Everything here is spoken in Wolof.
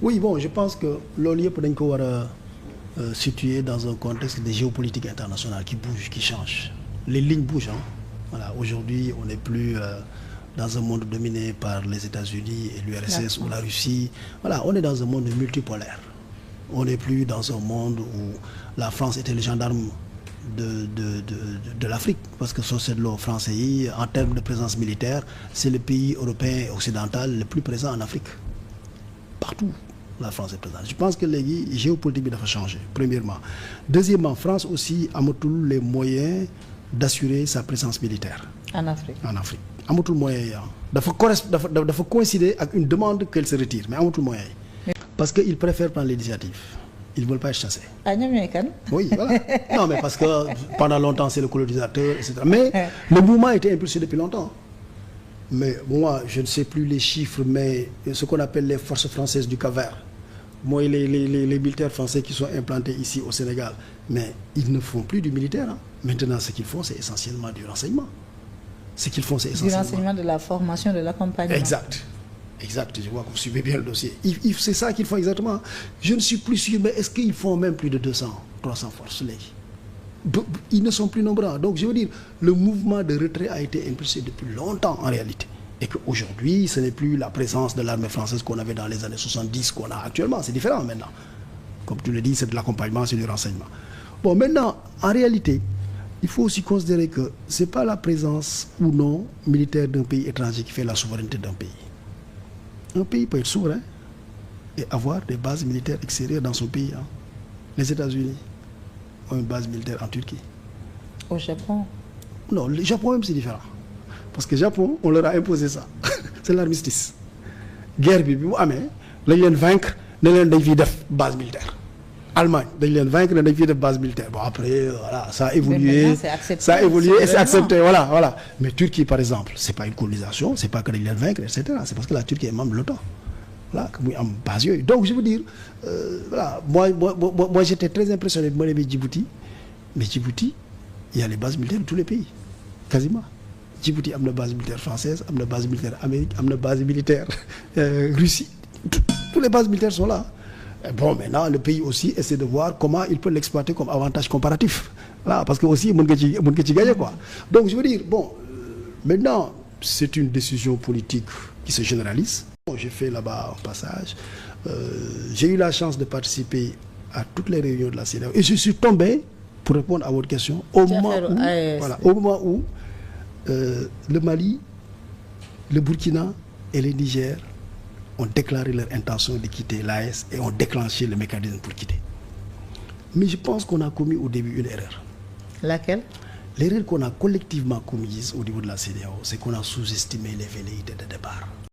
Oui, bon, je pense que loolu yëpp dañ ko war a situer dans un contexte de géopolitique internationale qui bouge, qui change. Les lignes bougent, hein. Voilà, aujourd'hui, on n'est plus dans un monde dominé par les États-Unis et l'URSS ou la Russie. Voilà, on est dans un monde multipolaire. On n'est plus dans un monde où la France était le gendarme de l'Afrique, parce que soo seetloo français yi en termes de présence militaire, c'est le pays européen et occidental le plus présent en Afrique. Partout la France est présente. Je pense que léegi géopolitique bi dafa changer, premièrement. Deuxièmement, France aussi amatul les moyens d'assurer sa présence militaire en Afrique. Amatul moyens yi dafa coïncider ak une demande qu'elle se retire, mais amatul moyens yi parce que ils préfèrent prendre l'initiative. Ils ne veulent pas être chassés. Ah, ñoom ñooy kan? Oui, voilà. Non, mais parce que pendant longtemps, c'est le colonisateur, etc. Mais le mouvement était impulsé depuis longtemps. Mais moi, je ne sais plus les chiffres, mais ce qu'on appelle les forces françaises du Cap-Vert, moi, les militaires français qui sont implantés ici au Sénégal, mais ils ne font plus du militaire. Hein. Maintenant, ce qu'ils font, c'est essentiellement du renseignement. Ce qu'ils font, c'est essentiellement... Du renseignement, de la formation, de l'accompagnement. Exact, je vois que vous suivez bien le dossier. C'est ça qu'ils font exactement. Je ne suis plus sûr, mais est-ce qu'ils font même plus de 200, 300 forces léegi? Ils ne sont plus nombreux. Donc je veux dire, le mouvement de retrait a été impulsé depuis longtemps en réalité. Et qu'aujourd'hui, ce n'est plus la présence de l'armée française qu'on avait dans les années 70 qu'on a actuellement. C'est différent maintenant. Comme tu le dis, c'est de l'accompagnement, c'est du renseignement. Bon, maintenant, en réalité, il faut aussi considérer que ce n'est pas la présence ou non militaire d'un pays étranger qui fait la souveraineté d'un pays. Un pays peut être souverain et avoir des bases militaires extérieures dans son pays. Hein. Les États-Unis ont une base militaire en Turquie. Au Japon? Non, le Japon même c'est différent. Parce que le Japon, on leur a imposé ça. C'est l'armistice. Guerre bi bu amee lañ leen vaincre ne leen dañ fiy def base militaire. Allemagne dañ leen vaincre ne dañ fiy def base militaire. Bon après voilà, ça a évolué, ça a évolué et c'est accepté. Voilà. Mais Turquie par exemple, c'est pas une colonisation, c'est pas que dañ leen vaincre, etc. C'est parce que la Turquie est membre de l'OTAN. Voilà, que muy am base yooyu. Donc je veux dire, voilà, moi j'étais très impressionné bi ma demee Djibouti. Mais Djibouti, il y a les bases militaires de tous les pays, quasiment. Djibouti am na base militaire française, am na base militaire Amérique, am na base militaire Russie. Toutes les bases militaires sont là. Et bon, maintenant le pays aussi essaie de voir comment il peut l'exploiter comme avantage comparatif. Voilà, parce que aussi mën nga ci gagner quoi. Donc je veux dire, bon, maintenant c'est une décision politique qui se généralise. Bon, j'ai fait là-bas un passage. J'ai eu la chance de participer à toutes les réunions de la CEDEAO et je suis tombé, pour répondre à votre question, au moment où le Mali, le Burkina et le Niger ont déclaré leur intention de quitter l'AES et ont déclenché le mécanisme pour quitter. Mais je pense qu'on a commis au début une erreur. Laquelle? L'erreur qu'on a collectivement commise au niveau de la CEDEAO, c'est qu'on a sous-estimé les velléités de départ.